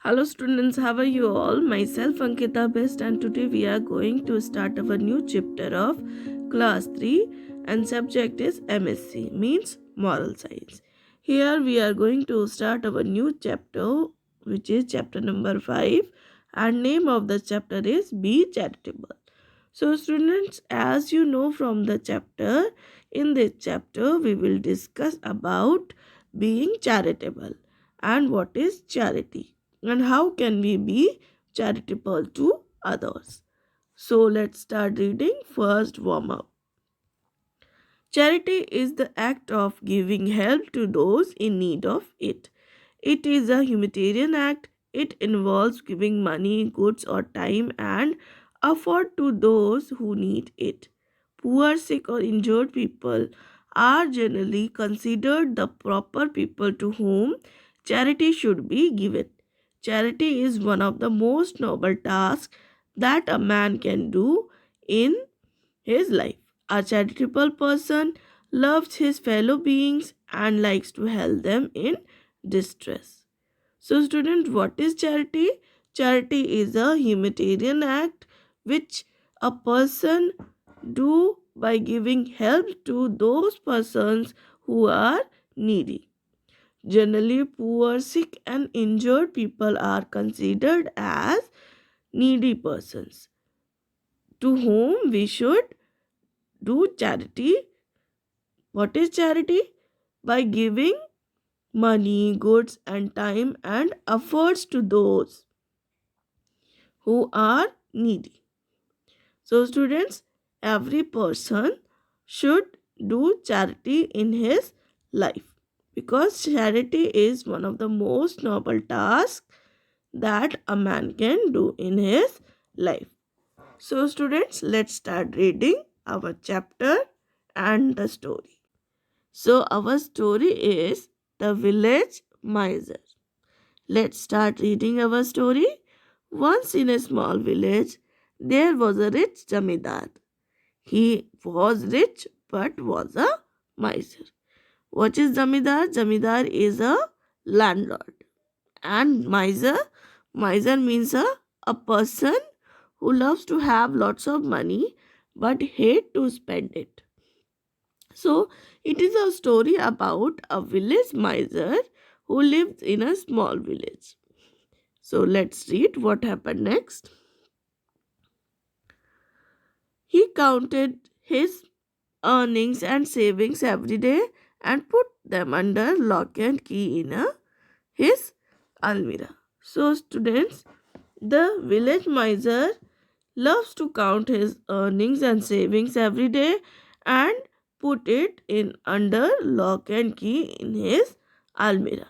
Hello students, how are you all? Myself Ankita Best, and today we are going to start our new chapter of class 3, and subject is MSc, means moral science. Here we are going to start our new chapter, which is chapter number 5, and name of the chapter is Be Charitable. So students, as you know from the chapter, in this chapter we will discuss about being charitable and what is charity and how can we be charitable to others. So let's start reading. First, warm up. Charity is the act of giving help to those in need of it. It is a humanitarian act. It involves giving money, goods, or time and effort to those who need it. Poor, sick, or injured people are generally considered the proper people to whom charity should be given. Charity is one of the most noble tasks that a man can do in his life. A charitable person loves his fellow beings and likes to help them in distress. So, student, what is charity? Charity is a humanitarian act which a person do by giving help to those persons who are needy. Generally, poor, sick, and injured people are considered as needy persons to whom we should do charity. What is charity? By giving money, goods, and time and efforts to those who are needy. So, students, every person should do charity in his life because charity is one of the most noble tasks that a man can do in his life. So, students, let's start reading our chapter and the story. So, our story is The Village Miser. Let's start reading our story. Once in a small village, there was a rich Jamidar. He was rich but was a miser. What is Jamidar? Jamidar is a landlord. And miser means a person who loves to have lots of money but hate to spend it. So, it is a story about a village miser who lived in a small village. So, let's read what happened next. He counted his earnings and savings every day and put them under lock and key in his almirah. So, students, the village miser loves to count his earnings and savings every day and put it in under lock and key in his almirah.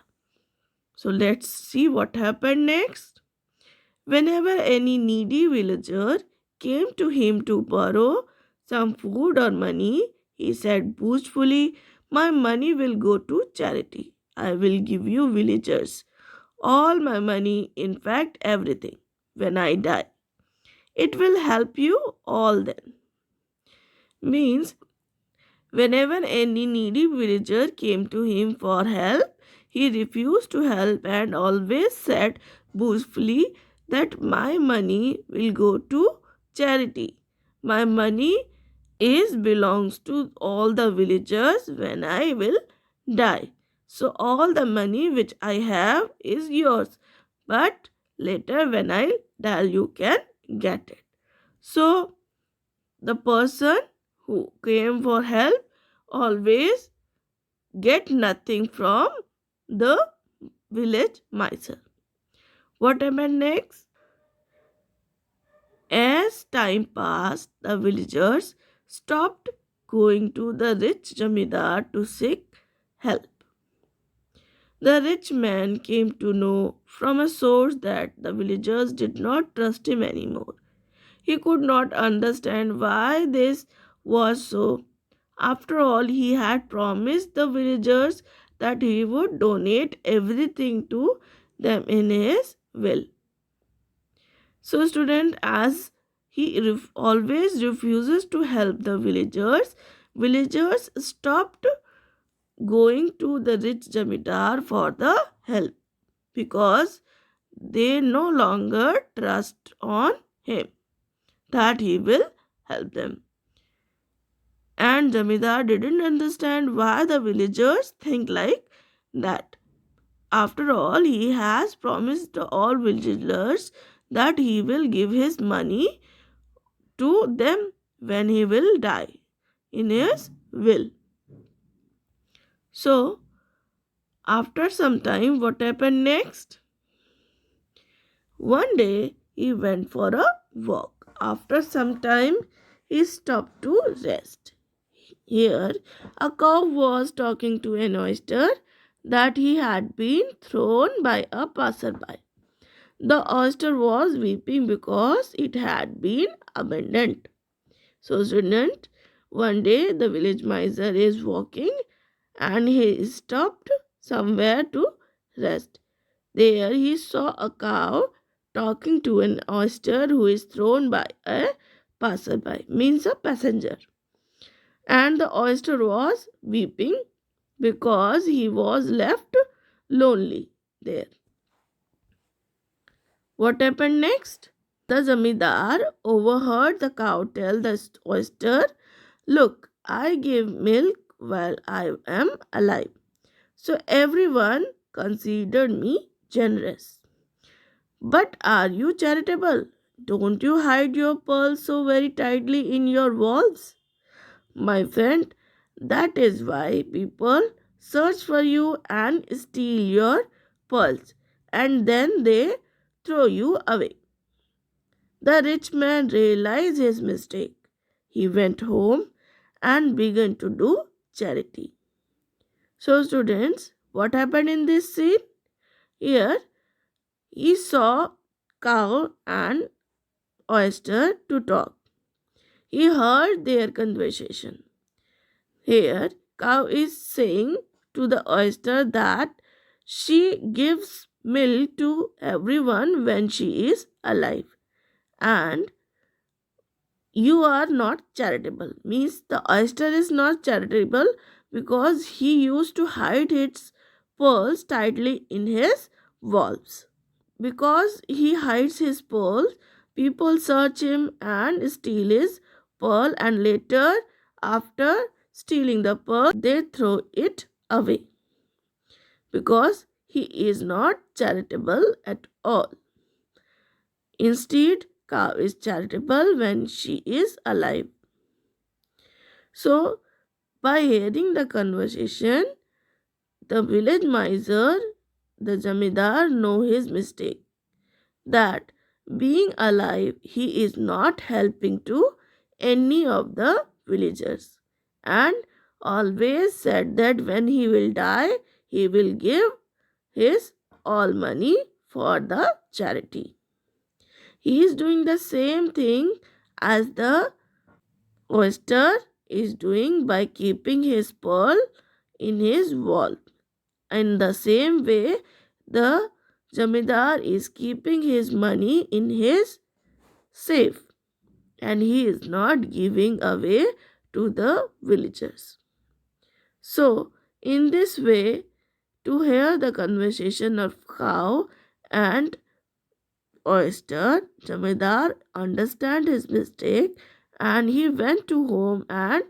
So let's see what happened next. Whenever any needy villager came to him to borrow some food or money, he said boastfully, "My money will go to charity. I will give you villagers all my money, in fact everything, when I die. It will help you all then." Means, whenever any needy villager came to him for help, he refused to help and always said boastfully that my money will go to charity. My money is belongs to all the villagers when I will die. So all the money which I have is yours. But later when I die you can get it. So the person who came for help always get nothing from the village miser. What happened next? As time passed, the villagers stopped going to the rich Jamidar to seek help. The rich man came to know from a source that the villagers did not trust him anymore. He could not understand why this was so. After all, he had promised the villagers that he would donate everything to them in his will. So, student, as he always refuses to help the villagers stopped going to the rich Jamidar for the help because they no longer trust on him that he will help them. And Jamidar didn't understand why the villagers think like that. After all, he has promised all villagers that he will give his money to them when he will die in his will. So, after some time, what happened next? One day he went for a walk. After some time, he stopped to rest. Here, a cow was talking to an oyster that he had been thrown by a passerby. The oyster was weeping because it had been abandoned. So, student, one day the village miser is walking and he stopped somewhere to rest. There he saw a cow talking to an oyster who is thrown by a passerby, means a passenger. And the oyster was weeping because he was left lonely there. What happened next? The zamindar overheard the cow tell the oyster, "Look, I give milk while I am alive, so everyone considered me generous. But are you charitable? Don't you hide your pearls so very tightly in your walls? My friend, that is why people search for you and steal your pearls, and then they throw you away." The rich man realized his mistake. He went home and began to do charity. So, students, what happened in this scene? Here, he saw cow and oyster to talk. He heard their conversation. Here, cow is saying to the oyster that she gives milk to everyone when she is alive, and you are not charitable. Means the oyster is not charitable because he used to hide its pearls tightly in his valves. Because he hides his pearls, people search him and steal his pearl, and later, after stealing the pearl, they throw it away because he is not charitable at all. Instead, cow is charitable when she is alive. So, by hearing the conversation, the village miser, the zamindar, know his mistake. That being alive, he is not helping to any of the villagers, and always said that when he will die, he will give his all money for the charity. He is doing the same thing as the oyster is doing by keeping his pearl in his wall. In the same way, the Jamidar is keeping his money in his safe, and he is not giving away to the villagers. So, in this way, to hear the conversation of cow and oyster, Jamidar understand his mistake and he went to home and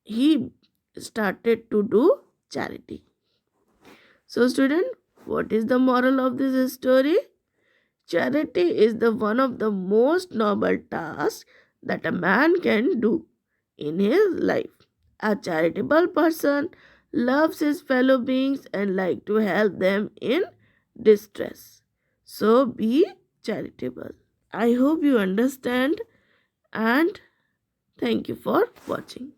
he started to do charity. So, student, what is the moral of this story? Charity is the one of the most noble tasks that a man can do in his life. A charitable person loves his fellow beings and like to help them in distress. So be charitable. I hope you understand, and thank you for watching.